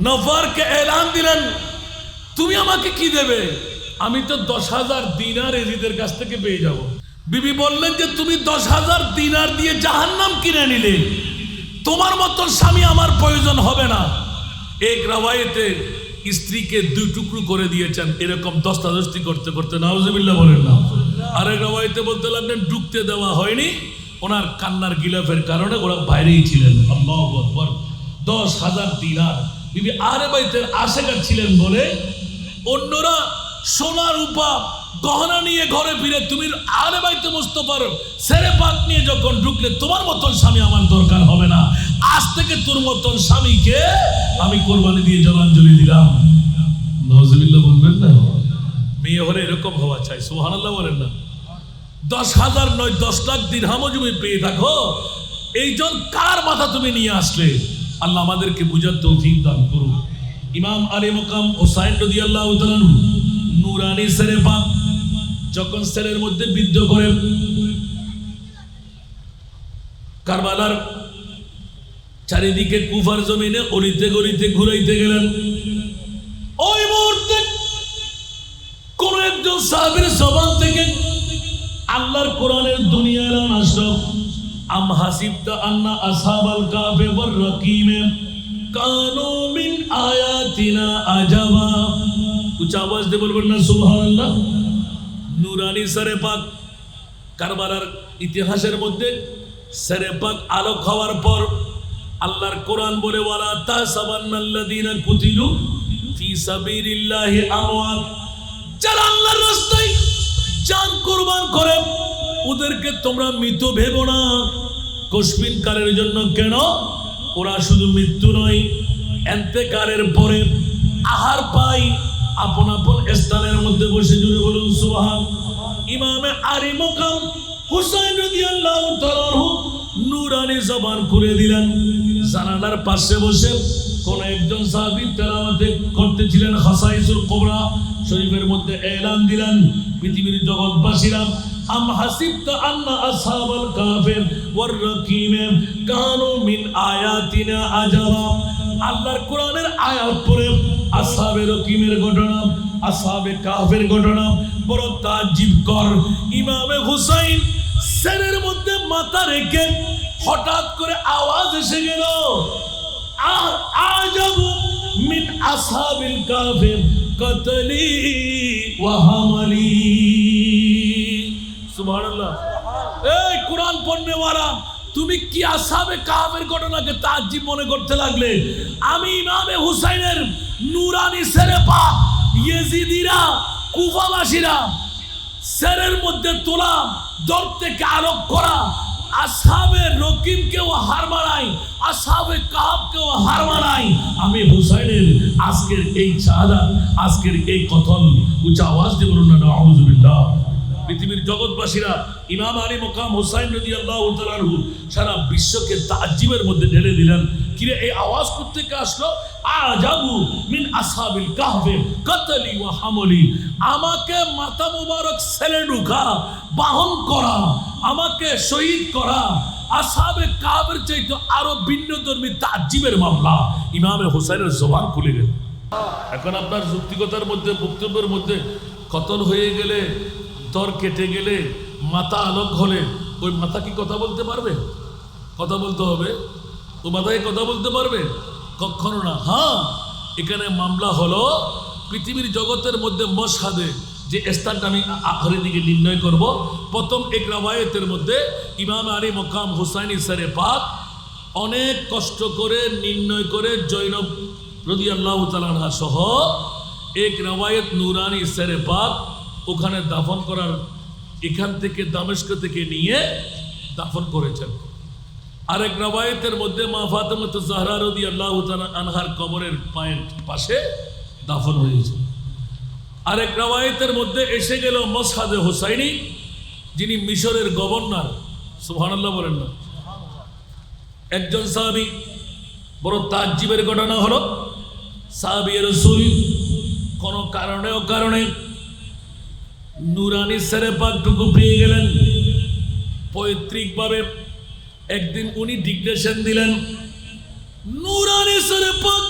নফরকে এলান দিলেন, তুমি আমাকে কি দেবে? আমি তো 10,000 দিনার এজিদের কাছ থেকে পেয়ে যাব। বিবি বললেন যে তুমি 10,000 দিনার দিয়ে জাহান্নাম কিনে নিলে, তোমার মতন স্বামী আমার প্রয়োজন হবে না। এক রাওয়ায়েতে স্ত্রীকে 2 টুকরো করে দিয়েছেন, এরকম দস্তাদস্তি করতে করতে, নাউজুবিল্লাহ বলেন না। আরেক রাওয়ায়েতে বলতে লাগলেন ঢুকতে দেওয়া হয়নি, ওনার কান্নার গিলাফের কারণে ওরা বাইরেই ছিলেন। আল্লাহু আকবার। 10,000 দিনার। বিবি আহলে বাইতের আশেকা ছিলেন বলে অন্যরা সোনা রূপা গহনা নিয়ে ঘরে ফিরে, তুমি আহলে বাইতে মুস্তাফার সেরে পাক নিয়ে যখন ঢুকলে, তোমার মতন স্বামী আমার দরকার হবে না, আজ থেকে তোর মতন স্বামীকে আমি কোরবানি দিয়ে জলাঞ্জলি দিলাম। নাউজুবিল্লাহ বলবেন না? মেয়ে হলে এরকম হওয়া চাই। সুবহানাল্লাহ বলেন না? 10,000 নয় 10 লাখ দিরহামও তুমি পেয়ে থাকো, এইজন কার মাথা তুমি নিয়ে আসলে? আল্লাহ আমাদেরকে বুঝার তৌফিক দান করুন। ইমাম আলী মুকাম হুসাইন রাদিয়াল্লাহু তাআলা নূরানি সেরে পাক যখন সেরের মধ্যে বিদ্ধ করে কারবালার চারিদিকে কুফার জমিনে অলিতে গলিতে ঘুরাইতে গেলেন, ওই মুহূর্তে কোন একজন সাহাবীর জবান থেকে আল্লাহর কোরআনের দুনিয়া এলান আসলো, আম হাসিবতা আন্না আসহাবাল কাফে ওয়ার রাকিমে কানু মিন আয়াতিনা আজাবা। উচ্চ আওয়াজ দিয়ে বলবেন না সুবহানাল্লাহ? নূরানি সেরে পাক কারবালার ইতিহাসের মধ্যে সেরে পাক আলোক হওয়ার পর আল্লাহর কোরআন বলে, ওয়ালা তাহসাবান্নাল্লাযীনা কুতিলু ফি সাবিলিল্লাহি আমওয়াত, যারা আল্লাহর রাস্তায় জান কুরবান করে ওদেরকে তোমরা মৃত ভেবো না। কসবিন কালের জন্য কেন? ওরা শুধু মৃত্যু নয়, এন্তেকালের পরে আহার পাই আপন আপন স্থানের মধ্যে বসে, জুড়ে বলুন সুবহান। ইমামে আলী মুকাম হুসাইন রাদিয়াল্লাহু তাআলা নূরানি জবান খুলে দিলেন। জানালার পাশে বসে কোন একজন সাহাবী তেলাওয়াত করতেছিলেন খাসাইসুল কুবরা শরীফের মধ্যে এলান দিলেন, পৃথিবীর জগৎবাসীরা, আম হাসিবতা আন্না আসহাবাল কাফির ওয়ার রাকিম কানু মিন আয়াতিনা আজাবা। আল্লাহর কোরআনের আয়াত পড়ে আসহাবে রকিমের ঘটনা, আসহাবে কাফের ঘটনা বড় তাজ্জুবকর। ইমামে হুসাইন সেরের মধ্যে মাথা রেখে হঠাৎ করে আওয়াজ এসে গেল, আজাবু মিন আসহাবিল কাফির কতলি ওয়া হামালি। সুবহানাল্লাহ। এই কোরআন পড়নেওয়ালা, তুমি কি আসহাবে কাফের ঘটনাকে তাজ্জুব মনে করতে লাগলে? আমি ইমামে হুসাইনের নূরানি সেরে পাক ইয়েজিদিরা কুফাবাসীরা সেরের মধ্যে তোলা দর থেকে আলোক করা আসহাবে রকিমকেও হার মানাই, আসহাবে কাহফকেও হার মানাই। আমি হুসাইনের আজকের এই শাহাদাত, আজকের এই কথন উচ্চ আওয়াজ দিয়ে বলুন না নাউযুবিল্লাহ। পৃথিবীর জগৎবাসীরা ইমাম আলী মুকাম হুসাইন রাদিয়াল্লাহু তাআলা সারা বিশ্বকে তাজ্জুবের মধ্যে ঢেলে দিলেন। কিরে এই আওয়াজ করতে কে আসলো? আজাবু মিন আসহাবিল কাহফে কতলি ওয়া হামলি। আমাকে মাথা মুবারক ছেলে ঢুকা, বাহন করা, আমাকে শহীদ করা আসহাবে কাহফের চাইতে আরো ভিন্নধর্মী তাজ্জুবের মামলা ইমামে হুসাইনের জবান খুলে গেল। এখন আপনার যুক্তিকতার মধ্যে, বক্তব্যের মধ্যে কতল হয়ে গেলে, দর কেটে গেলে, মাথা আলোক হলে ওই মাথা কি কথা বলতে পারবে? কথা বলতে হবে। ও মাথায় কথা বলতে পারবে? কখনো না। হ্যাঁ, এখানে মামলা হলো পৃথিবীর জগতের মধ্যে মশহাদে যে স্থানটা আমি আখেরের দিকে নির্ণয় করব। প্রথম এক রাওয়ায়াতের মধ্যে ইমাম আলী মুকাম হুসাইনি সেরে পাক অনেক কষ্ট করে নির্ণয় করে জৈনব রাদিয়াল্লাহু তাআলা আনহা সহ এক রাওয়ায়াত নূরানি সেরে পাক ওখানে দাফন করার, এখান থেকে দামেস্ক থেকে নিয়ে দাফন করেছেন। আরেক রাওয়ায়াতের মধ্যে মা ফাতেমাতুজ জাহরা রাদিয়াল্লাহু তাআলা আনহার কবরের পায়ের পাশে দাফন হয়েছে। আরেক রাওয়ায়াতের মধ্যে এসে গেল মসহাদে হুসাইনি, যিনি মিশরের গভর্নর। সুবহানাল্লাহ বলেন না? একজন সাহাবী, বড় তাজ্জুবের ঘটনা হলো, সাহাবী রাসূল কোনো কারণে নূরানি সেরে পাকটুকু পেয়ে গেলেন। পৈতৃকভাবে একদিন উনি ডিক্টেশন দিলেন, নূরানি সেরে পাক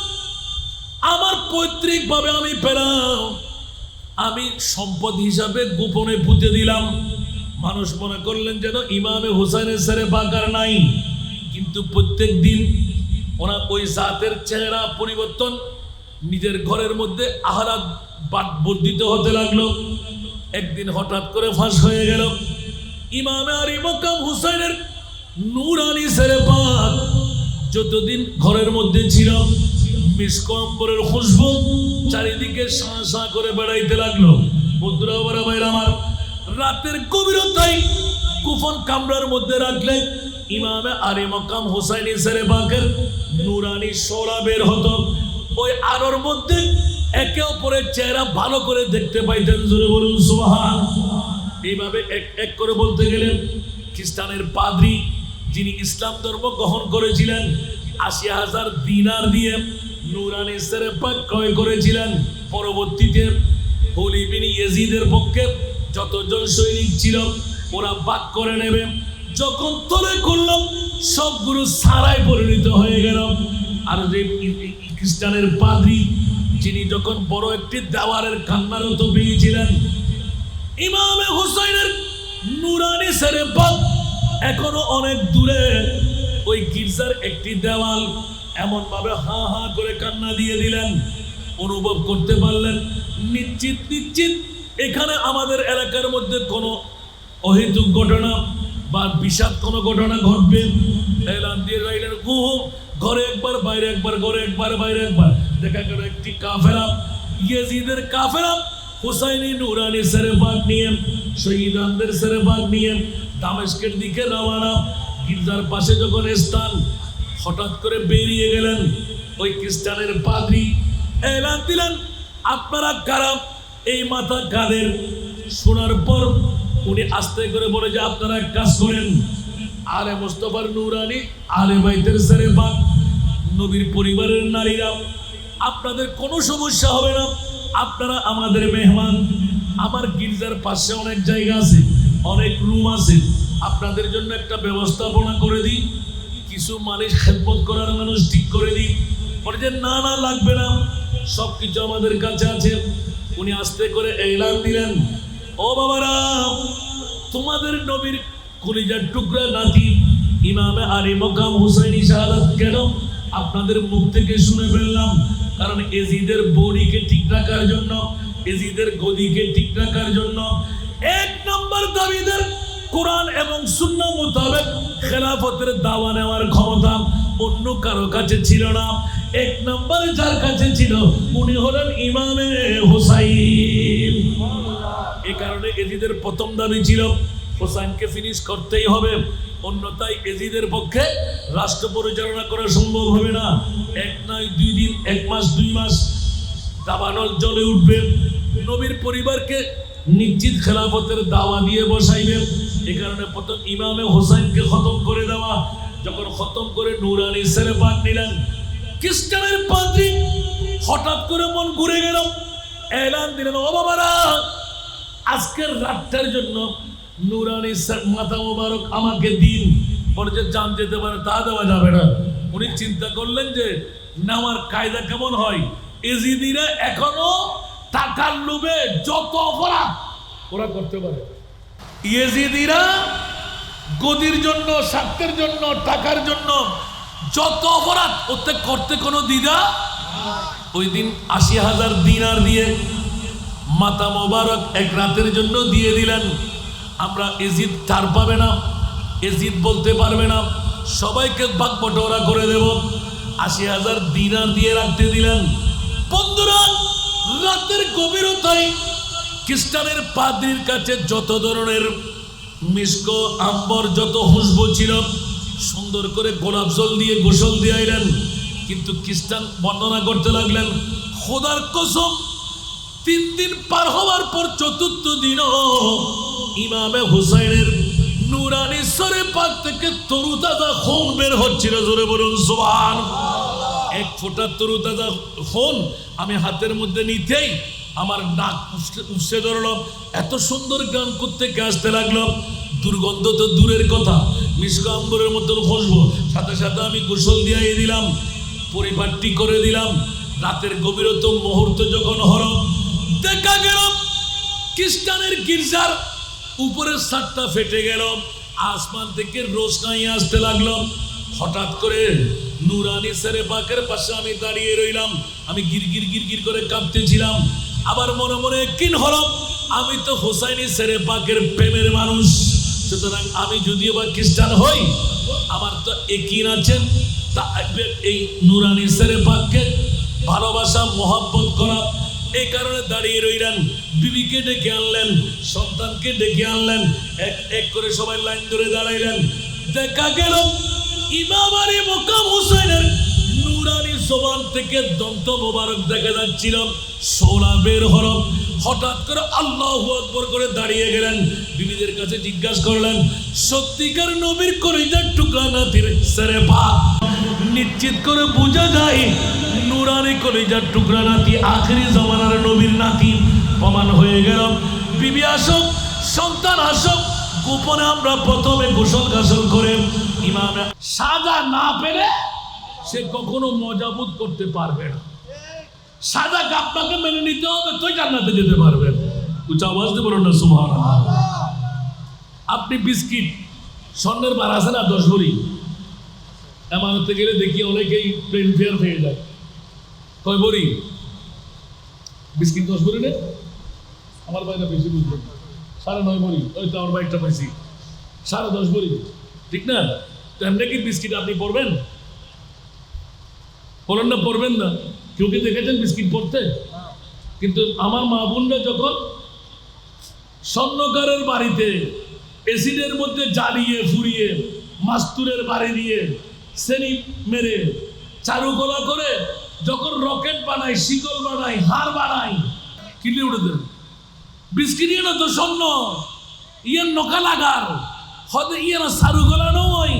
পৈতৃক ভাবে আমি পেলাম, আমি সম্পদ হিসাবে গোপনে পুঁতে দিলাম। মানুষ মনে করলেন যেন ইমামে হুসাইনের ছেলে বাকার নাই, কিন্তু প্রত্যেক দিন ওনার ওই জাতের চেহারা পরিবর্তন, নিজের ঘরের মধ্যে আহ্লাদ বর্ধিত হতে লাগলো। একদিন হঠাৎ করে ফাঁস হয়ে গেল, ইমামে আলী মকাম হুসাইনের নূরানি ছেলে পাক যতদিন ঘরের মধ্যে ছিল, মিস্ক আম্বরের খুশবু চারিদিকে শাঁ শাঁ করে বেড়াইতে লাগলো। বন্ধুরা বাবা ভাইরা আমার, রাতের গভীরতায় কুফন কামরার মধ্যে রাখলে ইমামে আলী মকাম হুসাইনি ছেলে পাকের নূরানি সোরা বের হতো। ওই আলোর মধ্যে একে অপরের চেহারা ভালো করে দেখতে পাইতেন। জোরে বলুন সুবহানাল্লাহ। এইভাবে এক এক করে বলতে গেলে খ্রিস্টানের পাদ্রী যিনি ইসলাম ধর্ম গ্রহণ করেছিলেন ৮০,০০০ দিনার দিয়ে নূরানি ছেলে পাক ক্রয় করেছিলেন। পরবর্তীতে হলি বিন ইয়াজিদের পক্ষে যতজন সৈনিক ছিল ওরা বাক করে নেবে, যখন তলে করলাম সবগুলো সারাই পরিণত হয়ে গেল। আর যে খ্রিস্টানের পাদ্রী যিনি যখন বড় একটি দেওয়ালের কান্নারত পেয়েছিলেন, ইমামে হুসাইনের নূরানি ছেলে পাক এখনো অনেক দূরে ওই গির্জার একটি দেওয়াল এমন ভাবে হা হা করে কান্না দিয়ে দিলেন, অনুভব করতে পারলেন নিশ্চিত নিশ্চিত এখানে আমাদের এলাকার মধ্যে কোনো অহেতুক ঘটনা বা বিষাদ কোনো ঘটনা ঘটবে। এলান দিয়ে রাইলেন, ঘরে একবার বাইরে একবার, ঘরে একবার বাইরে একবার। দেখা গেল একটি কাফেলা, ইয়াজিদের কাফেলা হুসাইনি নূরানি ছেলে পাক নিয়ে, শহীদানদের ছেলে পাক নিয়ে দামেস্কের দিকে রওনা। গির্জার পাশে যখন স্থান, হঠাৎ করে বেরিয়ে গেলেন ওই খ্রিস্টানের পাদ্রী, এলান দিলেন, আপনারা কারা, এই মাথা কাদের। শোনার পর উনি আস্তে করে বলে যে আপনারা এক কাজ করেন, আলে মুস্তাফার নূরানি আলে বাইতের ছেলে পাক, নবীর পরিবারের নারীরা, আপনাদের কোনো সমস্যা হবে না, আপনারা আমাদের মেহমান। আমার গির্জার পাশে অনেক জায়গা আছে, অনেক রুম আছে, আপনাদের জন্য একটা ব্যবস্থাপনা করে দিই, কিছু মানুষ খেদমত করার মানুষ ঠিক করে দিই। বলে যে না না লাগবে না, সব কিছু আমাদের কাছে আছে। উনি আস্তে করে এলান দিলেন, ও বাবারা, তোমাদের নবীর কলিজার টুকরা নাতি ইমামে আলী মকাম হুসাইনি শাহাদাত কেন আপনাদের মুখ থেকে শুনে ফেললাম, কারণ এজিদের বডিকে ঠিক রাখার জন্য, এজিদের গদিকে ঠিক রাখার জন্য এক নম্বর দাবিদার কোরআন এবং সুন্নাহ মোতাবেক খেলাফতের দাওয়া নেওয়ার ক্ষমতা অন্য কারো কাছে ছিল না। এক নম্বর যার কাছে ছিল উনি হলেন ইমামে হুসাইন। এই কারণে এজিদের প্রথম দাবি ছিল হুসাইনকে ফিনিশ করতেই হবে, অন্যথায় এজিদের পক্ষে রাষ্ট্র পরিচালনা করা সম্ভব হবে না। এক নয় 2 দিন, 1 মাস 2 মাস দাবানল জ্বলে উঠবে। নবীর পরিবারকে নিশ্চিত খেলাফতের দাওয়া দিয়ে বসাইবে। এই কারণে প্রথম ইমামে হুসাইনকে খতম করে দেওয়া। যখন খতম করে নূরানি ছেলে পাক নিলেন, খ্রিস্টানের পাদ্রী হঠাৎ করে মন ঘুরে গেল, এলান দিলেন, ও বাবারা, আজকের রাতটার জন্য নূরানি মাথা মোবারক আমাকে দিন। পরে যে জান যেতে পারে তা দেওয়া যাবে না। উনি চিন্তা করলেন যে নেওয়ার কায়দা কেমন হয়। এজিদিরা এখনো টাকার লোভে যত অপরাধ ওরা করতে পারে, ইয়েজিদিরা গদির জন্য, স্বার্থের জন্য, টাকার জন্য যত অপরাধ ওতে করতে কোনো দ্বিধা। ওই দিন ৮০,০০০ দিনার দিয়ে মাথা মোবারক এক রাতের জন্য দিয়ে দিলেন। আমরা এজিদ ঠার পাবে না, এজিদ বলতে পারবে না, সবাইকে ভাগ বটোয়ারা করে দেব। ৮০,০০০ দিনার দিয়ে রাখতে দিলেন। বন্ধুরা, রাতের গভীরতায় খ্রিস্টানের পাদ্রীর কাছে যত ধরনের মিস্ক আম্বর, যত খুশবু ছিল, সুন্দর করে গোলাপ জল দিয়ে গোসল দিয়ে আইলেন। কিন্তু খ্রিস্টান বর্ণনা করতে লাগলেন, খোদার কসম, 3 দিন পার হওয়ার পর ৪র্থ দিনও ইমামে হুসাইনের নূরানি ছেলে পাক থেকে তরুতাজা খুন বের হচ্ছিল। জোরে বলুন সুবহানাল্লাহ। এক ফোঁটা তরুতাজা খুন আমি হাতের মধ্যে নিতেই আমার নাক উঠছে ধরল। এত সুন্দর গান করতে আসতে লাগলো। দুর্গন্ধ তো দূরের কথা, মিস্ক আম্বরের মতন খুশবু। সাথে সাথে আমি গোসল দিয়ে দিলাম, পরিপাটি করে দিলাম। রাতের গভীরতম মুহূর্ত যখন হলো, দেখা গেল খ্রিস্টানের গির্জার উপরের ছাদটা ফেটে গেল, আসমান থেকে রোশনাই আসতে লাগলো। হঠাৎ করে নুরানি সেরে পাকের পাশে আমি দাঁড়িয়ে রইলাম। আমি গিরগির গিরগির করে কাঁপতেছিলাম। আবার মনে মনে কিন হলো, আমি তো হোসাইনি সেরে পাকের প্রেমের মানুষ, সুতরাং আমি যদিও বা খ্রিস্টান হই, আমার তো একিন আছেন তা এই নুরানি সেরে পাককে ভালোবাসা মহব্বত করা। এই কারণে দাঁড়িয়ে রইলেন। বিবিকে ডেকে আনলেন, সন্তানকে ডেকে আনলেন, এক এক করে সবাই লাইন ধরে দাঁড়াইলেন। দেখা গেল ইমাম আলী মকাম হুসাইনের নুরানি জবান থেকে দন্ত মোবারক দেখা যাচ্ছিল, সোনা বের হলো। হঠাৎ করে আল্লাহু আকবার করে দাঁড়িয়ে গেলেন। বিবিদের কাছে জিজ্ঞাসা করলেন, সত্যিকার নবীর কলিজার টুকরা নাতির সেরে পাক? নিশ্চিত করে বোঝা যায় নুরানি কলিজার টুকরা নাতি আখেরি জামানার নবীর নাতি। প্রমাণ হয়ে গেল। বিবি আসো, সন্তান আসো। গোপনে আমরা প্রথমে গোসল গাসল করে ইমামে সাজা না পেলে সে কখনো মজাবুত করতে পারবে না। সাজাকে আপনাকে মেনে নিতে হবে, তো জান্নাতে যেতে পারবেন। উচ্চ আওয়াজ দিয়ে বলুন না সুবহানাল্লাহ। আপনি বিস্কিট স্বর্ণের বার আছে না 10 ভরি, এমানতে গেলে দেখি অনেকেই প্লেন ফেয়ার পেয়ে যায়। কয় ভরি বিস্কিট? 10 ভরি না? আমার বাইরে বেশি বুঝবেন, 9.5 ভরি। ওই তো আমার বাইকটা পাইছি 10.5 ভরি, ঠিক না? তো এমনি কি বিস্কিট আপনি পড়বেন? পড়েন না? পড়বেন না? কেউ কি দেখেছেন বিস্কিট পড়তে? কিন্তু আমার মা বোনরা যখন স্বর্ণকারের বাড়িতে এসিডের মধ্যে জ্বালিয়ে ফুরিয়ে মাস্তুরের বাড়ি দিয়ে শ্রেণী মেরে চারুকলা করে যখন রকেট বানায়, শিকল বানায়, হার বানায়, কিনে উঠে দেন বিস্কিট। ইয়ে না তো স্বর্ণ, ইয়ে নকা লাগার হতে ইয়ে না চারুকলা নয়।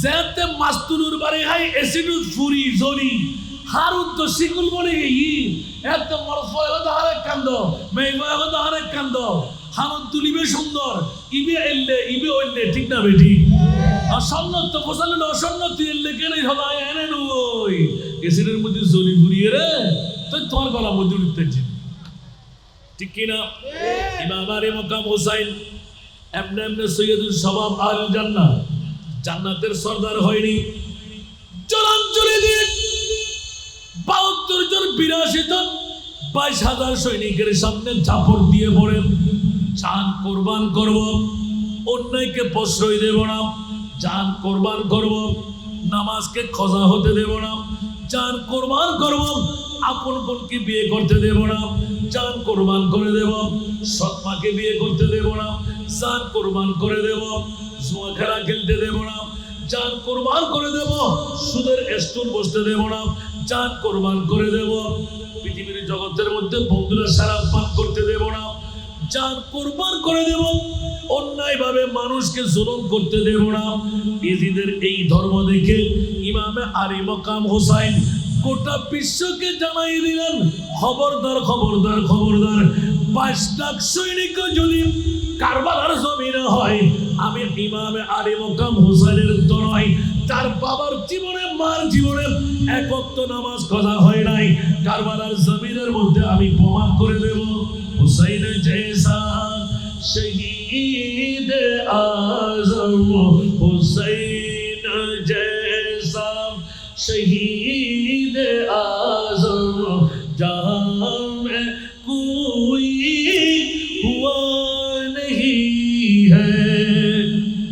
যেতে মাস্তুরের বাড়ি হাই এসিডুত ফুরি জরি হারুত তো শিকল বলে ই এত মরফয় হতে হারেক কান্দ, মেঘময় হতে হারেক কান্দ, হারুত তুলিবে সুন্দর, ইবে এললে ইবে ওইলে, ঠিক না বেটি? আর স্বর্ণ তো ফসালে অস্বর্ণ তুই এললে কেন হলায় এনে নই এসিডের মধ্যে জরি ফুরিয়ে রে তো তোমার গলা মধ্যে উঠতেছে, ঠিক কিনা? ইমাম আলী মকাম হুসাইন এমনে এমনে সৈয়দুল শাবাব আহলুল জান্নাহ, জান্নাতের সর্দার হয়নি। চলাঞ্চলে দিয়ে 72 জন 82 জন 22,000 সৈনিকের সামনে ঝাপড় দিয়ে পড়েন। জান কোরবান করব, অন্যায়কে প্রশ্রয় দেব না, জান কোরবান করব, নামাজকে খজা হতে দেব না, জান কোরবান করব, আপন বোনকে বিয়ে করতে দেব না, জান কোরবান করে দেব, সৎমাকে বিয়ে করতে দেব না, জান কোরবান করে দেব, জুয়া খেলা খেলতে দেব না, জান কোরবান করে দেব, সুদের স্টুল বসতে দেব না, জান কোরবান করে দেব, পৃথিবীর জগতের মধ্যে বন্ধুরা শরাব পান করতে দেব না, জান কোরবান করে দেব, অন্যায় ভাবে মানুষকে জুলুম করতে দেব না। ইজিদের এই ধর্ম দেখে ইমামে আলী মকাম হুসাইন গোটা বিশ্বকে জানাই দিলেন, খবরদার খবরদার খবরদার, 22 লাখ সৈনিক যদি কারবালার জমিনে হয়, আমি ইমামে আলী মকাম হুসাইনের তো নয়, তার বাবার জীবনে মার জীবনে এক ওয়াক্ত নামাজ কজা হয় নাই, কারবালার জমিনের মধ্যে আমি প্রমাণ করে দেব হুসাইন জैसा শহীদ আজম, হুসাইন জैसा শহীদ আজম जहां में कोई हुआ नहीं है।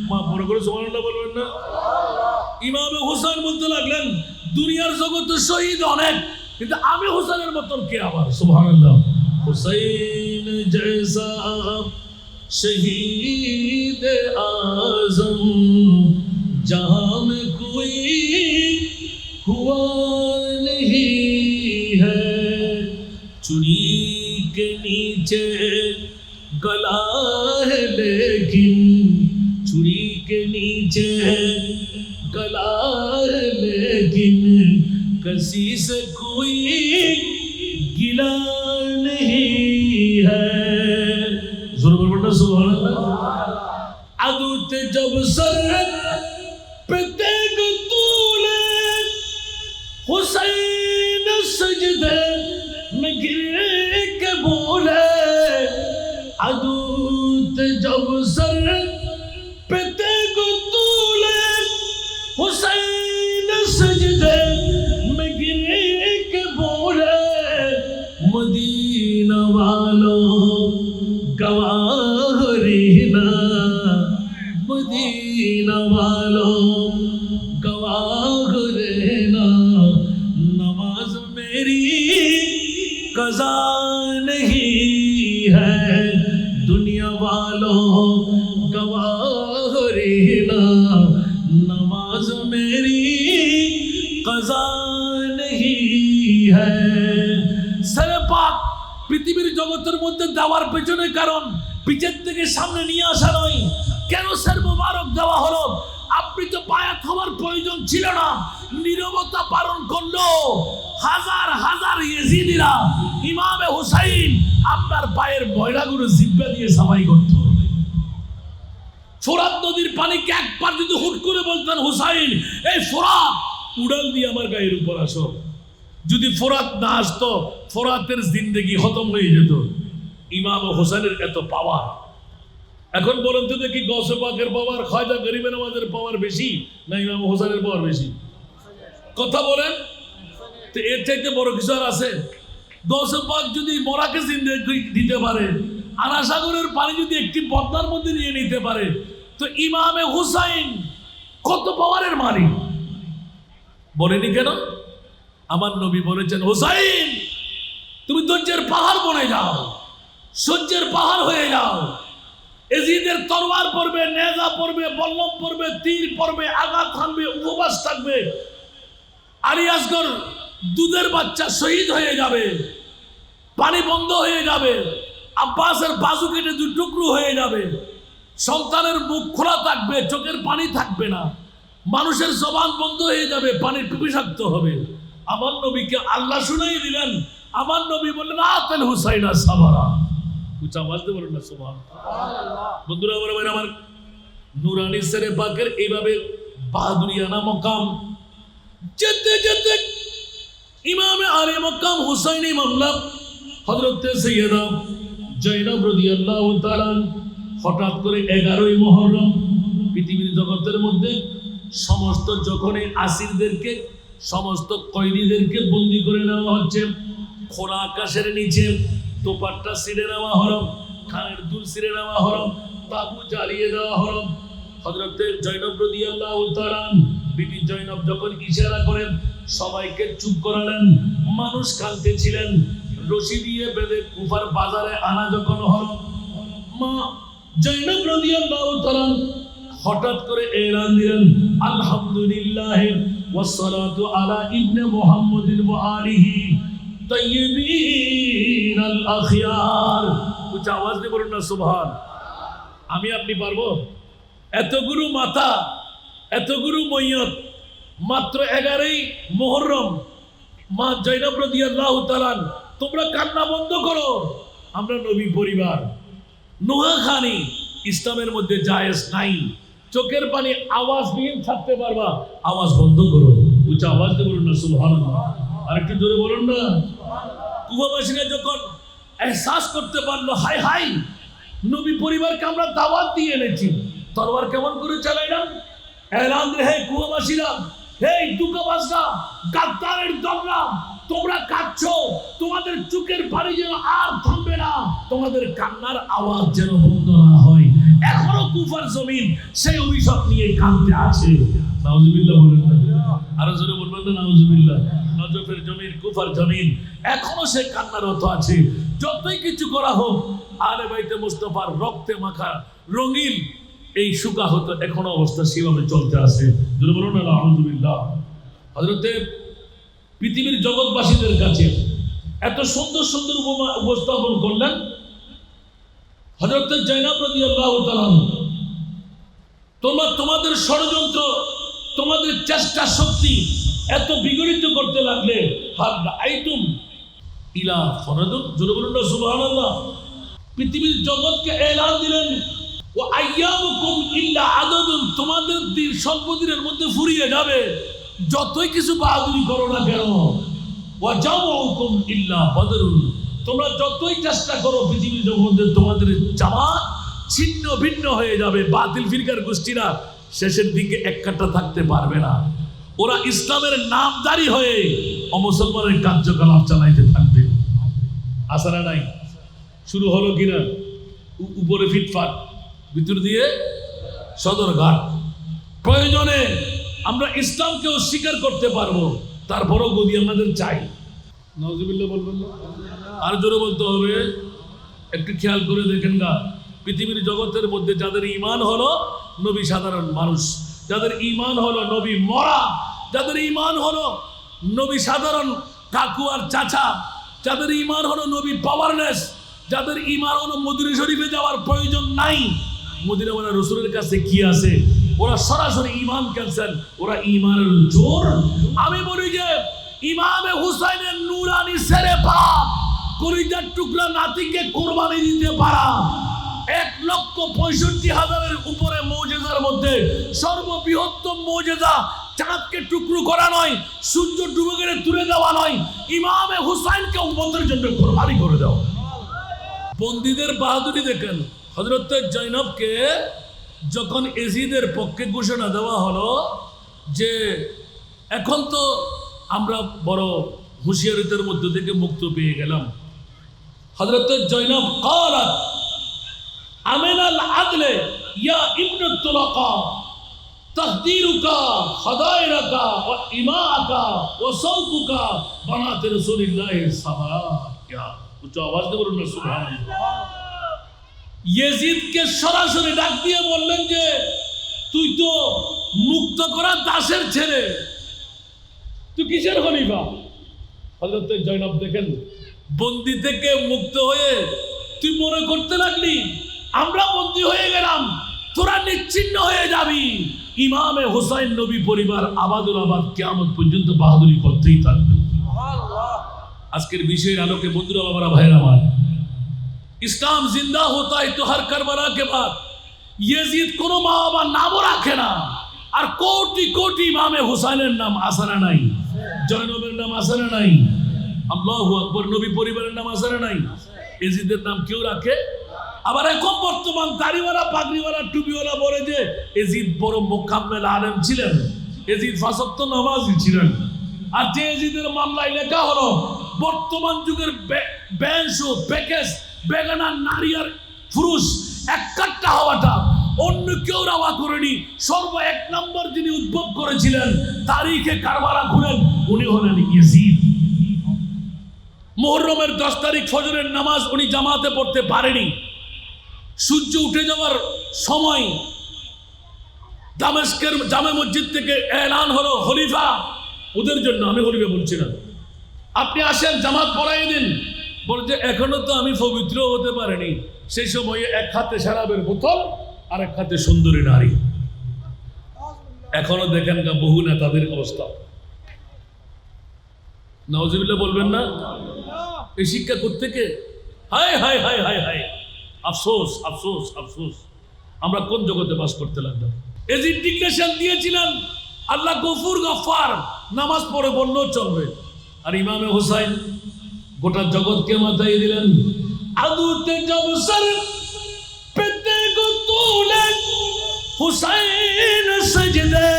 মা বড় করে সুবহানাল্লাহ বলবেন না? ইমামে হুসাইন বলতে লাগলেন, দুনিয়ার জগতে শহীদ অনেক, কিন্তু আমি হুসাইনের মতন কে আবার? সুবহানাল্লাহ। হুসাইন জैसा শহীদ আজম जहां में कोई हुआ नहीं है, चुनी के नीचे गला है लेकिन, चुनी के नीचे गला है लेकिन, किसी से कोई गिला नहीं है। जोर बोलना सुभान अल्लाह। अदूत जब सर पे तेग तूले हुसैन सजे गिरे के बोले अदूत जब सर पे तेगु तूले हुसैन सजदे में गिरे के बोले मदीना वालों गवाह रहना मदीना वालों गवाह रहना नमाज मेरी कज़ा नहीं है दुनिया वालों गवाह रहना नमाज मेरी कज़ा नहीं है सरे पाक পৃথিবীর জগতের মধ্যে দেওয়ার পেছনে কারণ পিছের থেকে সামনে নিয়ে আসা নয় কেন স্যার মোবারক দেওয়া হলো আপনি তো বায়াত হওয়ার প্রয়োজন ছিল না নীরবতা পালন করলো হাজার হাজার ইয়েজিদিরা ইমামে হুসাইন আপনার পায়ের ময়লাগুলো জিব্বা দিয়ে সাফাই করত ফোরাত নদীর পানিকে একবার যদি হুট করে বলতেন হুসাইন এই ফোরাত উড়াল দিয়ে আমার গায়ের উপর আসো যদি ফোরাত না আসতো ফোরাতের জিন্দেগি খতম হয়ে যেত ইমাম হোসেনের এত পাওয়ার এখন বলেন তো দেখি গৌসে পাকের পাওয়ার খাজা গরিবে নওয়াজের পাওয়ার বেশি না ইমাম হোসেনের পাওয়ার বেশি কথা বলেন তো এর চাইতে বড় কিছু আর আছে গৌসে পাক যদি মরাকে জিন্দেগি দিতে পারে আনা সাগরের পানি যদি একটি পদ্মার মধ্যে নিয়ে নিতে পারে তো ইমামে হুসাইন কত পাওয়ারের মালিক বলেনি কেন আমার নবী বলেছেন হুসাইন তুমি ধৈর্যের পাহাড় বনে যাও সহ্যের পাহাড় হয়ে যাও এজিদের তরবার পড়বে নেজা পড়বে বল্লম পড়বে তীর পড়বে আঘাত হানবে উপবাস থাকবে আলী আসগর দুধের বাচ্চা শহীদ হয়ে যাবে পানি বন্ধ হয়ে যাবে আব্বাসের বাজু কেটে দুই টুকরো হয়ে যাবে সন্তানের মুখ খোলা থাকবে চোখের পানি থাকবে না মানুষের জবান বন্ধ হয়ে যাবে পানির পিপাসাক্ত হবে আমার নবীকে আল্লাহ শুনাই দিলেন আমার নবী বললেন আতেল হুসাইনা সাবারা উচ্চা আওয়াজে বলেন না সুবহানাল্লাহ বন্ধুরা আমার নূরানী সেরে পাকের এইভাবে বাহাদুরিয়ানা মকাম যেতে যেতে ইমামে আলে মকাম হুসাইনি মামলা হযরত সৈয়দা জয়নব রাদিয়াল্লাহু তাআলা হঠাৎ করে 11ই মুহররম পৃথিবীর জগতের মধ্যে সমস্ত যখনই আসিরদেরকে সমস্ত কয়েদিদেরকে বন্দী করে নেওয়া হচ্ছে খোলা আকাশের নিচে দোপাট্টা ছিঁড়ে নেওয়া হলো খানের দুল ছিঁড়ে নেওয়া হলো তাবু জ্বালিয়ে দেওয়া হলো হযরত জয়নব রাদিয়াল্লাহু তাআলা বিবি জয়নব যখন ইশারা করেন সবাইকে চুপ করালেন মানুষ কাঁদতেছিলেন রশি দিয়ে বেঁধে কুফার বাজারে আনা যখন হলো মা জয়নব রাদিয়াল্লাহু তাআলা হঠাৎ করে এলান দিলেন আলহামদুলিল্লাহ ওয়াসসালাতু আলা ইবনে মুহাম্মাদিন ওয়া আলিহি তাইয়্যিবিন আল আখিয়ার উচ্চ আওয়াজ দিয়ে বলুন না সুবহান আমি আপনি পারবো এতগুলো মাথা এতগুলো ময়্যত মাত্র 11ই মুহররম মা জয়নব রাদিয়াল্লাহু তাআলা তোমরা কান্না বন্ধ করো আমরা নবী পরিবার নোহাখানি ইসলামের মধ্যে জায়েজ নাই চোখের পানি আওয়াজ দিয়ে ছাড়তে পারবা আওয়াজ বন্ধ করো উচ্চ আওয়াজ দিয়ে বলুন না সুবহানাল্লাহ আরেকটু জোরে বলুন না কুফাবাসীরা যখন এহসাস করতে পারলো হাই হাই নবী পরিবারকে আমরা দাওয়াত দিয়ে এনেছি তরবার কেমন করে চালাইলাম এলান রে হে কুফাবাসীরা হে দুকাবাসরা গাদ্দারের দলরা তোমরা কাঁদছো তোমাদের চোখের পানি যেন আর থামবে না তোমাদের কান্নার আওয়াজ যেন বন্ধ না হয় এখনো কুফার জমিন সেই অভিশাপ নিয়ে কাঁদতে আছে নাউজুবিল্লাহ বলেন আরো জোরে বলবেন না নাউজুবিল্লাহ নজফের জমিন কুফার জমিন এখনো সে কান্নারত আছে যতই কিছু করা হোক আলে বাইতে মুস্তাফার রক্তে মাখা রঙিন এই শুকা হতো এখনো অবস্থা সেভাবে চলতে আছে জোরে বলুন না নাউজুবিল্লাহ হযরতে পৃথিবীর জগৎবাসীদের কাছে এত সুন্দর সুন্দর উপস্থাপন করলেন হযরত জয়নব রাদিয়াল্লাহু তাআলা তোমাদের ষড়যন্ত্র তোমাদের চেষ্টা শক্তি এত বিগড়িত করতে লাগলে আইতুম ইলা ফরাদুন জোরে বলুন না সুবহানাল্লাহ পৃথিবীর জগৎকে এলান দিলেন ও আইয়ামুকুম ইল্লা আদাদুন তোমাদের দিন স্বল্প দিনের মধ্যে ফুরিয়ে যাবে যতই কিছু বাহাদুরি করো না কেন ওয়া জামাউকুম ইল্লা বদরুন, তোমরা যতই চেষ্টা করো পৃথিবীর জগতে তোমাদের জামাত ছিন্ন ভিন্ন হয়ে যাবে। বাতিল ফিরকার গোষ্ঠীরা শেষের দিকে এক কাট্টা থাকতে পারবে না। ওরা ইসলামের নামদারি হয়ে অমুসলমানের কার্যকলাপ চালাইতে থাকবে। আসে না নাই? শুরু হলো কিনা? উপরে ফিটফাট, ভিতর দিয়ে সদরঘাট। প্রয়োজনে আমরা ইসলামকে অস্বীকার করতে পারবো, তারপরও গদি আমাদের চাই। নাউজুবিল্লাহ বলবেন না? আর জোরে বলতে হবে। একটু খেয়াল করে দেখেন না, পৃথিবীর জগতের মধ্যে যাদের ঈমান হলো নবী সাধারণ মানুষ, যাদের ঈমান হলো নবী মরা, যাদের ঈমান হলো নবী সাধারণ কাকু আর চাচা, যাদের ঈমান হলো নবী পাওয়ারলেস, যাদের ঈমান হলো মদিনা শরীফে যাওয়ার প্রয়োজন নাই, মদিনা ওয়ালা রাসূলের কাছে কি আছে, ওরা সরাসরি ঈমান ক্যান্সেল, ওরা ঈমানের জোর। আমি বলি যে ইমামে হুসাইনের নূরানি ছেড়ে পা কলিজার টুকরা নাতিকে কোরবানি দিতে পারা, 1,65,000-এর উপরে মুজিজার মধ্যে সর্ববৃহত্তম মুজিজা চাঁদকে টুকরো করা নয়, সূর্য ডুবে গেলে তুলে দেওয়া নয়, ইমামে হুসাইনকে উম্মতের জন্য কোরবানি করে দাও। বন্দীদের বাহাদুরি দেখেন। হযরত জৈনবকে যখন এজিদের পক্ষে ঘোষণা দেওয়া হলো যে এখন তো আমরা বড় হুঁশিয়ারিতের মধ্য থেকে মুক্ত পেয়ে গেলাম, হযরত জৈনব قالت আমিন আল আদলে ইয়া ইবনে তুলাকা তাহদিরুকা খাদাইরাকা ওয়া ইমাআকা ওয়া সাউকুকা বানাত রাসূলুল্লাহ সাল্লাল্লাহু আলাইহি ওয়া উচ্চ আওয়াজ দিয়ে বলুন সুবহানাল্লাহ। ইয়েজিদকে সরাসরি ডাক দিয়ে বললেন যে তুই তো মুক্ত করা দাসের ছেলে, তুই কিসের খলিফা? হযরত জৈনব দেখেন, বন্দী থেকে মুক্ত হয়ে তুই মনে করতে লাগলি আমরা বন্দী হয়ে গেলাম, তোরা নিশ্চিন্ন হয়ে যাবি। ইমামে হুসাইন নবী পরিবার আবাদুল আবাদ কিয়ামত পর্যন্ত বাহাদুরি করতেই থাকবে। আজকের বিষয়ের আলোকে বন্ধুরা, বাবারা, ভাইরা আমার, ইসলাম জিন্দা হতা है तो हर करबला के बाद यजीद কোনো মা বাবার নামও রাখে না, আর কোটি কোটি ইমামে হুসাইনের নাম আসে না নাই, জয়নবের নাম আসে না নাই, আল্লাহু আকবার, নবী পরিবারের নাম আসে না নাই, এজিদের নাম কেউ রাখে? আবার এখন বর্তমান দাড়িওয়ালা পাগড়িওয়ালা টুপিওয়ালা বলে যে এজিদ বড় মুকাম্মেল আলেম ছিলেন, এজিদ পাঁচ ওয়াক্ত নামাজি ছিলেন। আর যে এজিদের মামলায় লেখা হলো বর্তমান যুগের ব্যান্স ও প্যাকেজ বেগানা নারী আর পুরুষ এক কাট্টা হওয়াটা অন্য কেউ রাওয়া করেনি, সর্ব এক নম্বর যিনি উদ্ভব করেছিলেন তারিখে কারবালা খুলেন, উনি হলেন ইয়াজিদ। মুহররমের 10 তারিখ ফজরের নামাজ উনি জামাতে পড়তে পারেনি। সূর্য উঠে যাওয়ার সময় দামেস্কের জামে মসজিদ থেকে এলান হলো খলিফা, ওদের জন্য, আমি খলিফা বলছি না, আপনি আসেন জামাত পড়াই দিন। বলছে এখনো তো আমি পবিত্র হতে পারিনি। সেই সময়ে এক হাতে শরাবের বোতল আর এক হাতে সুন্দরী নারী। এখনো দেখেন না বহু নেতাদের অবস্থা। নাউজুবিল্লাহ বলবেন না? এই শিক্ষা কোত্থেকে? হায় হায় হায় হায় হায়, আফসোস আফসোস আফসোস, আমরা কোন জগতে বাস করতে লাগলাম। এই ইন্ডিগনেশন দিয়েছিলেন আল্লাহ গফুর গফার, নামাজ পড়ে বললেও চলবে। আর ইমামে হুসাইন গোটা জগৎকে মাথায় দিলেন। আদুতে জব সর পেতে গো তুলে হুসাইন সজদে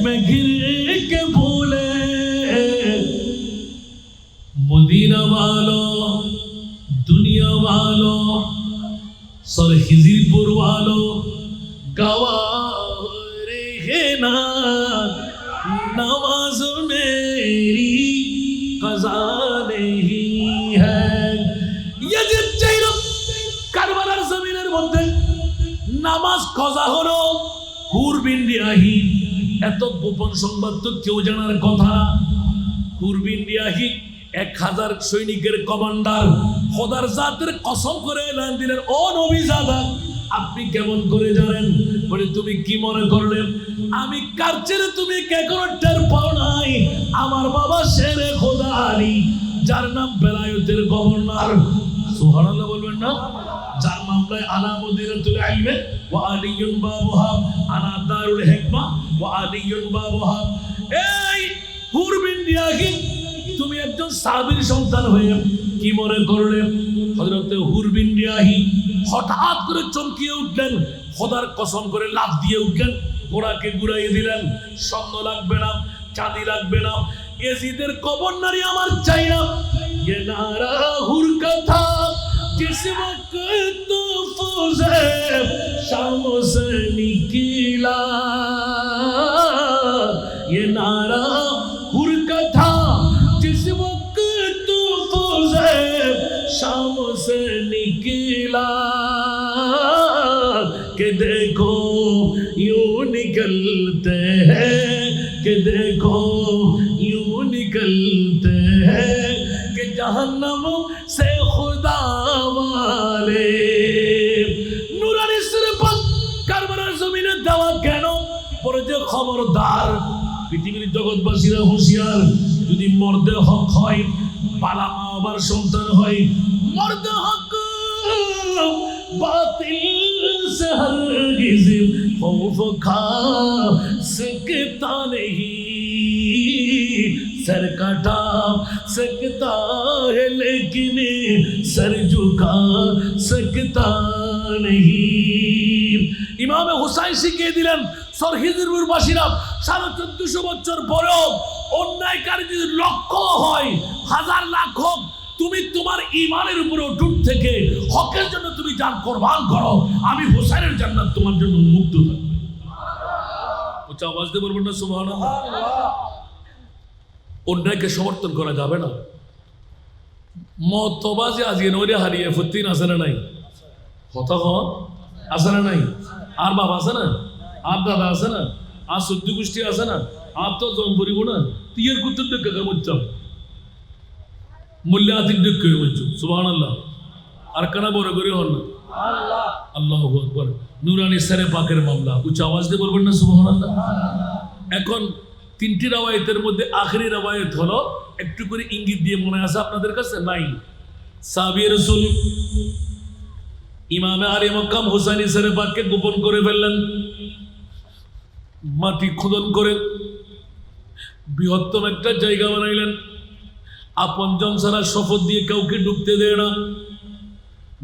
মে ঘিরে কে ভুলে, মদিনা वालो दुनिया वालो सर हिजरपुर वालो गवाह रहे ना, नमाज मेरी कज़ा नहीं है। यजीद जैनব কারবালার জমিনের মধ্যে নামাজ কজা হলো, হুর বিন রিয়াহি, এত গোপন সংবাদ তো কেউ জানার কথা। হুর বিন রিয়াহি 1000 সৈনিকের কমান্ডার, খোদার জাতের কসম করে এলান দিলেন, ও নবী জাদা আপনি কেমন করে জানেন? বলে তুমি কি মনে করলেন আমি কার ছেলে? তুমি কে কোনো টের পাও নাই? আমার বাবা শেরে খোদা আলী, যার নাম বেলায়েতের গভর্নর, সুবহানাল্লাহ বলবেন না? যার মামলায় আনা মুদিরাতুল ইলম ওয়া আলিয়ুন বাবুহা, আনা দারুল হিকমা ওয়া আলিয়ুন বাবুহা। এই হুর বিন রিয়াহি তুমি একজন সাহাবীর সন্তান হয়ে কি মনে করলে? হযরতে হুর বিন রিয়াহি হঠাৎ করে চমকিয়ে উঠলেন, খোদার কসম করে লাফ দিয়ে উঠলেন, ঘোড়াকে ঘুরাইয়ে দিলেন। স্বর্ণ লাগবে না, চাঁদি লাগবে না, ইয়াজিদের কবর নারী আমার চাই না। ये नारा हुर का था जिस वक्त फौज़े शाम से निकला, ये नारा हुर का था जिस वक्त फौज़े शाम से निकला, कि देखो यूं निकलते हैं, कि देखो यूं निकलते हैं कि जहन्नम से खुदा वाले। নুরানি সিরপাত কারবালার জমিনে দেওয়া কেন? পরে যে খবরদার, পৃথিবীর জগৎবাসীরা হুঁশিয়ার, যদি মর্দে হক হয়, বালা মা আবার সন্তান হয়, মর্দে হক বাতিল से हरगिज़ खौफ खा सकता नहीं, सर कटा सकता है लेकिन सर झुका सकता नहीं। ইমামে হুসাইন শিখিয়ে দিলেন সরহিজুর বাসীরা 1450 বছর পরেও অন্যায়কারী যদি লক্ষ হয়, হাজার লাখ হোক, তুমি তোমার ঈমানের উপরে অটুট থেকে হকের জন্য তুমি জান কুরবান করো, আমি হুসাইনের জান্নাত তোমার জন্য উন্মুক্ত থাকবে। উচ্চ আওয়াজ দিয়ে বলবেন না সুবহানাল্লাহ। অন্যায়কে সমর্থন করা যাবে না। মতবাজে আজকে নইরে হারিয়ে ফুতিন আছে না নাই? কথা কন আছে না নাই? আর বাবা আছে না? আর দাদা আছে না? আর সদ্য গোষ্ঠী আছে না? আর তো জম পড়িব না, তুই এর কুত্তর দেখে বলতাম মূল্য আতিক দেখে বলছো সুবহানাল্লাহ। আর কানা বড় করে হন না আল্লাহ, আল্লাহু আকবার। নুরানি সারে পাকের মামলা, উচ্চ আওয়াজ দিয়ে বলবেন না সুবহানাল্লাহ। এখন তিনটি রাওয়ায়াতের মধ্যে আখেরি রাওয়ায়াত হলো, একটু করে ইঙ্গিত দিয়ে মনে আছে আপনাদের কাছে নাই? সাহাবী রাসূল ইমামে আলী মক্কাম হুসাইন সারে পাককে গোপন করে ফেললেন, মাটি খোদন করে বৃহত্তম একটা জায়গা বানাইলেন, আপনজন ছাড়া শপথ দিয়ে কাউকে ঢুকতে দেয় না।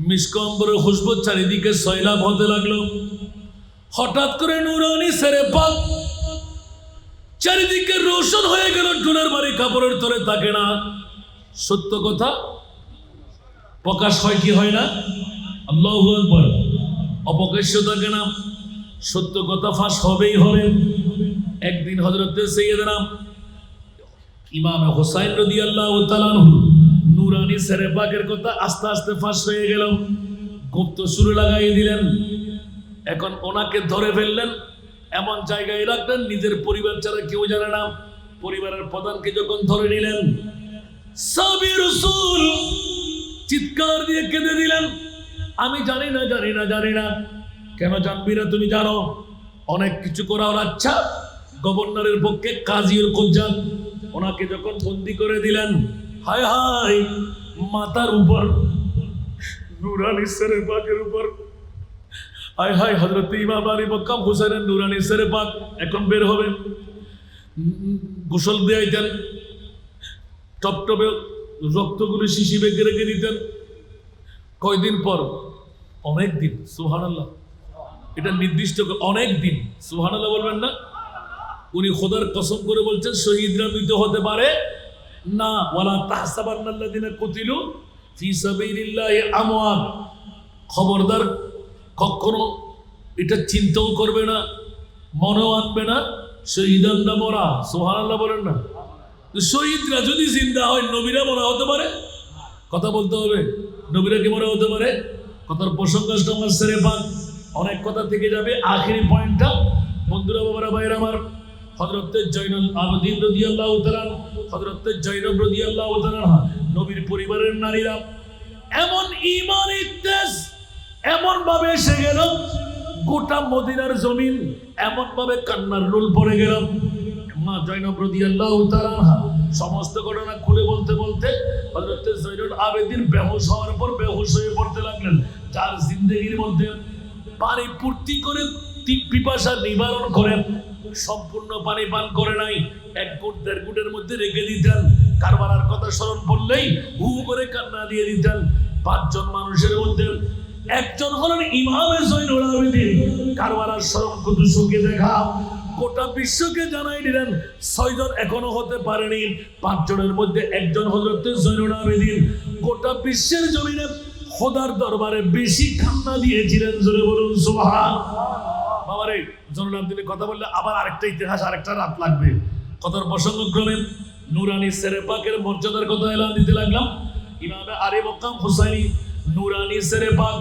মিসকম্বরের খুশবু চারিদিকে সয়লাভ হতে লাগলো। হঠাৎ করে নুরানি সেরে পাক চারিদিকে রোশন হয়ে গেল, টুনের বাড়ি কাপড়ের তলে থাকে না। সত্য কথা প্রকাশ হয় কি হয় না? আল্লাহু আকবার। অপ্রকাশ্য থাকে না, সত্য কথা ফাঁস হবেই হবে। একদিন হযরত সাইয়েদনা ইমাম হুসাইন রাদিয়াল্লাহু তাআলা আনহু নুরানি সেরে পাকের কথা আস্তে আস্তে ফাঁস হয়ে গেল, গুপ্ত সুরে লাগাই দিলেন। এখন ওনাকে ধরে ফেললেন, এমন জায়গায় রাখলেন নিজের পরিবার ছাড়া কেউ জানে না। পরিবারের প্রধানকে যখন ধরে নিলেন, সাহাবী রাসূল চিৎকার দিয়ে কেঁদে দিলেন, আমি জানি না, জানি না, জানি না। কেন জানবি না? তুমি জানো অনেক কিছু করা ওর আচ্ছা। গভর্নরের পক্ষে কাজীর কোজ্জান ওনাকে যখন বন্দি করে দিলেন, হায় হায়, মাথার উপর নুরানি সেরে পাকের উপর, হায় হায়, হযরত ইমাম আলী মক্কাম হুসাইনের নুরানি সেরে পাক এখন বের হবে। গোসল দিয়েছেন, টপটপে রক্তগুলো শিশি বেঁকে রেখে দিতেন। কয়দিন পর? অনেক দিন। সুবহানাল্লাহ। এটা নির্দিষ্ট অনেক দিন। সুবহানাল্লাহ বলবেন না? উনি খোদার কসম করে বলছেন শহীদরা মৃত হতে পারে না। ওয়ালা তাহসাবান্নাল্লাযিনা কুতিলু ফি সাবিলিল্লাহি আমওয়াত। খবরদার কখনো এটা চিন্তাও করবে না, মনেও আনবে না শহীদানরা মরা। সুবহানাল্লাহ বলেন না? শহীদরা যদি জিন্দা হয়, নবীরা মরা হতে পারে? কথা বলতে হবে, নবীরা কি মরা হতে পারে? কথার প্রসঙ্গ আমার সেরে পাক, অনেক কথা থেকে যাবে। আখেরি পয়েন্টটা বন্ধুরা, বাবারা, ভাইরা আমার, হযরত জয়নুল আবেদিন রাদিয়াল্লাহু তাআলা, হযরত জয়নব রাদিয়াল্লাহু তাআলা, নবীর পরিবারের নারীরা এমন ঈমানের তেজ এমন ভাবে এসে গেল, গোটা মদিনার জমিন এমন ভাবে কান্নার রোল পড়ে গেল। মা জয়নব রাদিয়াল্লাহু তাআলা সমস্ত ঘটনা খুলে বলতে বলতে হযরত জয়নুল আবেদিন বেহুশ হওয়ার পর বেহুশ হয়ে পড়তে লাগলেন। যার জিন্দেগির মধ্যে পানি পূর্তি করে পিপাসা নিবারণ করেন, সম্পূর্ণ পানি পান করে নাই, 1 ঘুট 1.5 ঘুটের মধ্যে রেখে দিতেন। কারবালার কথা স্মরণ পড়লেই হু করে কান্না দিয়ে দিতেন। 5 জন মানুষের মধ্যে একজন হলেন ইমামে জয়নুল আবেদিন। কারবালার স্মরণ কত সুখে দেখা গোটা বিশ্বকে জানাই দিলেন 6 জন এখনো হতে পারেনি, 5 জনের মধ্যে একজন হযরত জয়নুল আবেদিন গোটা বিশ্বের জমিনে খোদার দরবারে বেশি কান্না দিয়েছিলেন। জোরে বলুন সুবহানাল্লাহ। বাবারে জয়নুল আবেদিনের কথা বললে আবার আরেকটা ইতিহাস, আরেকটা রাত লাগবে। কথার প্রসঙ্গক্রমে নুরানি সেরে পাকের মর্যাদার কথা এলান দিতে লাগলাম। ইমামে আলী মক্কাম হুসাইনি নুরানি সেরে পাক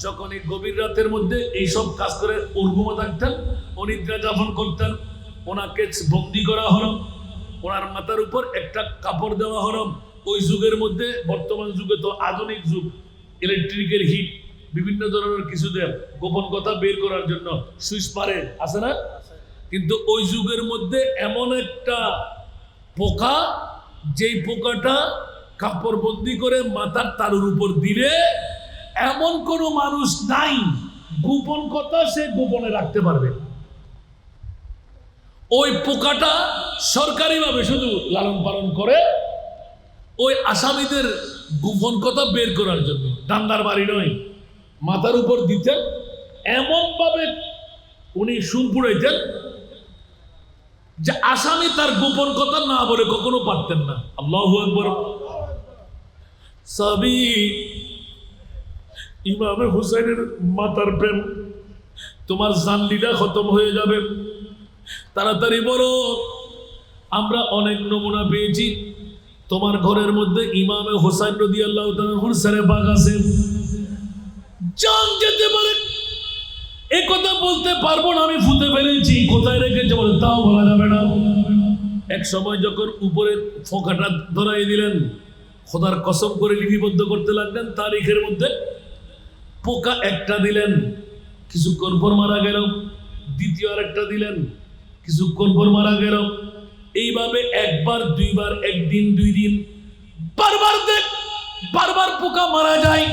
যখন এই গভীর রাতের মধ্যে এইসব কাজ করে উর্গুমা থাকতেন, অনিদ্রা যাপন করতেন, ওনাকে বন্দি করা হলো, ওনার মাথার উপর একটা কাপড় দেওয়া হলো। ওই যুগের মধ্যে, বর্তমান যুগে তো আধুনিক যুগ, ইলেকট্রিকের হিট, বিভিন্ন ধরনের কিছু দেয় গোপন কথা বের করার জন্য সুইচ মারে, আছে না? কিন্তু ওই যুগের মধ্যে এমন একটা পোকা, যেই পোকাটা কাপড় বন্দি করে মাথার তালুর উপর দিলে এমন কোন মানুষ নাই গোপন কথা সে গোপনে রাখতে পারবে। ওই পোকাটা সরকারিভাবে শুধু লালন পালন করে ওই আসামিদের গোপন কথা বের করার জন্য। ডান্ডার বাড়ি নয়, মাথার উপর দিতেন, এমন ভাবে উনি সুর পুড়াইতেন যে আসামি তার গোপন কথা না বলে কখনো পারতেন না। আল্লাহু আকবার। সাবি ইমামে হুসাইনের মাতার প্রেম, তোমার জানলিলা খতম হয়ে যাবে, তাড়াতাড়ি বলো। আমরা অনেক নমুনা পেয়েছি, তোমার ঘরের মধ্যে ইমামে হুসাইন রাদিয়াল্লাহু তাআলার সেরে পাক আছে, জান যেতে পারে। এই কথা বলতে পারবো না, আমি ফুতে ফেলেছি, কোথায় রেখেছে বলে তাও বলা যাবে না। এক সময় যখন উপরে ফোঁকাটা ধরাই দিলেন, খোদার কসম করে লিপিবদ্ধ করতে লাগলেন তারিখের মধ্যে, পোকা একটা দিলেন, কিছুক্ষণ পর মারা গেল, দ্বিতীয় আরেকটা দিলেন, কিছুক্ষণ পর মারা গেল। এইভাবে একবার, দুইবার, একদিন, 2 দিন, বারবার পোকা মারা যায়।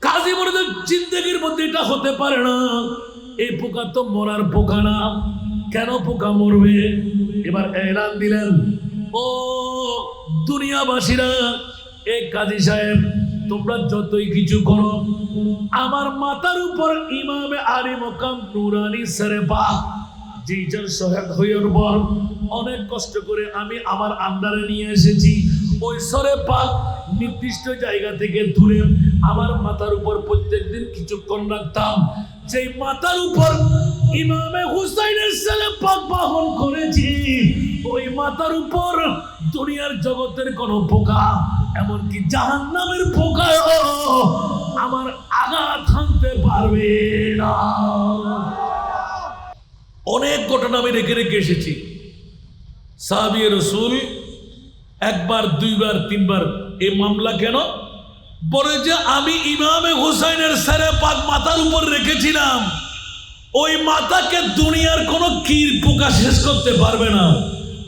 কাজী বলে জিন্দেগির মধ্যে এটা হতে পারে না, এই পোকা তো মরার পোকা না, কেন পোকা মরবে? এবার এলান দিলেন, ও দুনিয়াবাসীরা, এই কাজী সাহেব তোমরা যতই কিছু করো, আমার মাথার উপর ইমামে আলী মকাম নুরানি সেরে পাক যেইটার শহীদ হইয়ার পর অনেক কষ্ট করে আমি আমার আন্ডারে নিয়ে এসেছি, ওই সরে পাক নির্দিষ্ট জায়গা থেকে দূরে আমার মাথার উপর প্রত্যেকদিন কিছুক্ষণ রাখতাম। যেই মাথার উপর ইমামে হুসাইনের সেরে পাক বাহন করেছি, ওই মাথার উপর দুনিয়ার জগতের কোন পোকা, এমনকি জাহান্নামের পোকা আমার আঘাত হানতে পারবে না। অনেক ঘটনা আমি রেখে রেখে এসেছি। সাহাবী রাসূল একবার, দুইবার, তিনবার এই মামলা কেন বলে যে আমি ইমামে হুসাইনের সেরে পাক মাথার উপর রেখেছিলাম, ওই মাথাকে দুনিয়ার কোন কীর পোকা শেষ করতে পারবে না।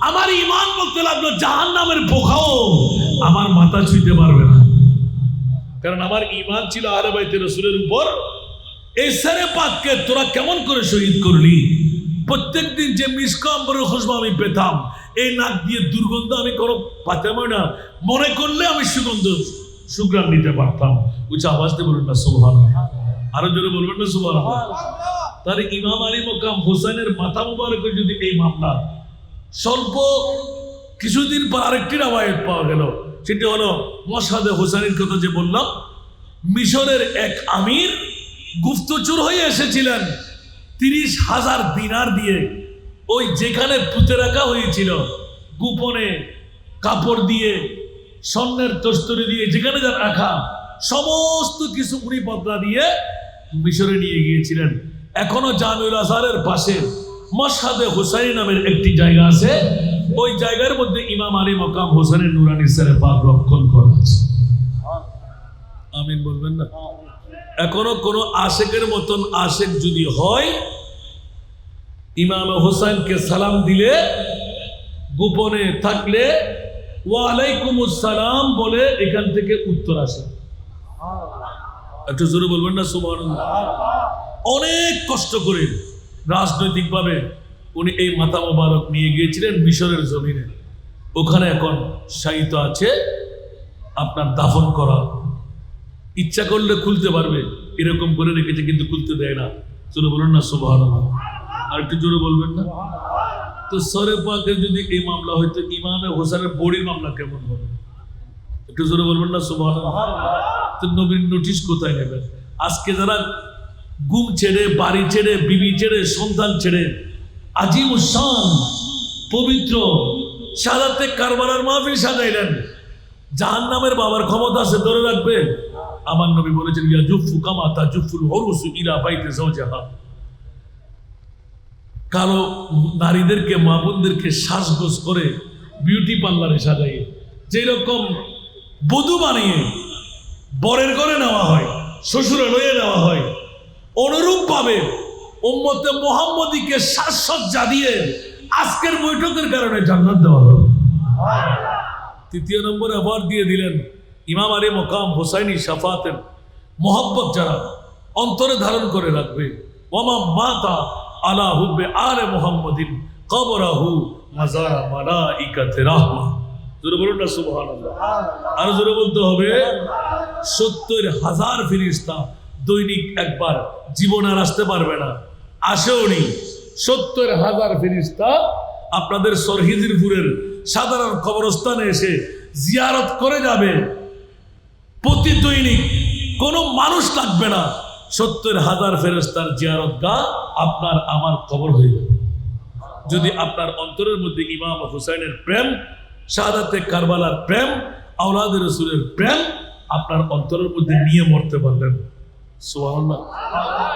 আমার ঈমান বলতে লাগলো জাহান্নামের পোকাও আমার মাথা ছুঁইতে পারবে না, কারণ আমার ঈমান ছিল আহলে বাইতে রাসূলের উপর। এই সেরে পাককে তোরা কেমন করে শহীদ করলি? প্রত্যেকদিন যে মিশক আম্বরের খুশবু আমি পেতাম, এই নাক দিয়ে দুর্গন্ধ আমি কোনো পাতাম না, মনে করলে আমি সুঘ্রাণ নিতে পারতাম। উচ্চ আওয়াজ দিয়ে বলবেন না সুবহানাল্লাহ, আরো জোরে বলবেন না সুবহানাল্লাহ। তাহলে ইমাম আলী মকাম হুসাইনের মাথা মুবারকের যদি এই মামলা, স্বল্প কিছুদিন পর আরেকটি রওয়ায়াত পাওয়া গেল, সেটি হলো মশহাদে হুসাইনের কথা যে বললাম, মিশরের এক আমির গুপ্তচর হয়ে এসেছিলেন 30,000 দিনার দিয়ে ওই যেখানে পুঁতে রাখা হয়েছিল, গোপনে কাপড় দিয়ে, স্বর্ণের তস্তরি দিয়ে যেখানে যা রাখা, সমস্ত কিছু উনি বদলা দিয়ে মিশরে নিয়ে গিয়েছিলেন। এখনো জামিউল আজহারের পাশে মশহাদে হুসাইন নামের একটি জায়গা আছে, ওই জায়গার মধ্যে ইমাম আলী মকাম হুসাইনের নুরানি সেরে পাক রক্ষণ করা আছে। আমিন বলবেন না? এখনো কোন আশেকের মতন আশেক যদি হয়, ইমাম হুসাইনকে সালাম দিলে, গোপনে থাকলে ওয়ালাইকুমুস সালাম বলে এখান থেকে উত্তর আসে। একটু জোরে বলবেন না সুবহানাল্লাহ। অনেক কষ্ট করে রাজনৈতিকভাবে উনি এই মাথা মোবারক নিয়ে গিয়েছিলেন মিশরের জমিনে। ওখানে এখন শায়িত আছে, আপনার দাফন করা। ইচ্ছা করলে খুলতে পারবে, এরকম করে রেখেছে, কিন্তু খুলতে দেয় না। চলো বলুন না সুবহানাল্লাহ। আর একটু জোরে বলবেন না? তো সরে পাকের যদি এই মামলা হয়তো ইমামে হোসেনের বড়ির মামলা কেমন হবে? একটু জোরে বলবেন না সুবহানাল্লাহ। তো নবীর নোটিশ কোথায় নেবেন? আজকে যারা ঘুম ছেড়ে, বাড়ি ছেড়ে, বিবি ছেড়ে, সন্তান ছেড়ে আজিমুশান পবিত্র শাহাদাতে কারবালার মাহফিল সাজাইলেন, জাহান্নামের বাবার ক্ষমতা আছে ধরে রাখবে? আমার নবী বলেছেন ইয়াজুফু কামা তাজুফুল হুরুসু ইলা বাইতি যাওজাহা। কালো নারীদেরকে, মা বোনদেরকে সাজগোজ করে বিউটি পার্লারে সাজাইয়ে যেরকম বধূ বানিয়ে বরের ঘরে নেওয়া হয়, শ্বশুরে লয়ে নেওয়া হয়, অনুরূপ ভাবে উম্মতে মুহাম্মদীকে সাজসজ্জা দিয়ে আজকের বৈঠকের কারণে জান্নাত দেওয়া হবে। তৃতীয় নম্বর অ্যাওয়ার্ড দিয়ে দিলেন ইমাম আলী মকাম হোসাইনি শাফাতের মোহাব্বত যারা অন্তরে ধারণ করে রাখবে, ওয়ামা মাতা আলা হুব্বে আলে মুহাম্মাদিন কবরাহু মাজারা মালাইকাতে রাহমা। জোরে বলুন না সুবহানাল্লাহ। আর জোরে বলতে হবে 70,000 ফেরেশতা দৈনিক একবার, জীবন আর আসতে পারবে না, আসেও নি। 70,000 ফেরেশতা আপনাদের সরহিজিরপুরের সাধারণ কবরস্থানে এসে জিয়ারত করে যাবে প্রতি দৈনিক। কোনো মানুষ লাগবে না, 70,000 ফেরেশতার জিয়ারত গা আপনার আমার কবর হয়ে যাবে। যদি আপনার অন্তরের মধ্যে ইমাম হুসাইনের প্রেম, শাহাদাতে কারবালার প্রেম, আওলাদে রাসূলের প্রেম আপনার অন্তরের মধ্যে নিয়ে মরতে পারলেন। সুবহানাল্লাহ।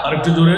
আরেকটু জোরে।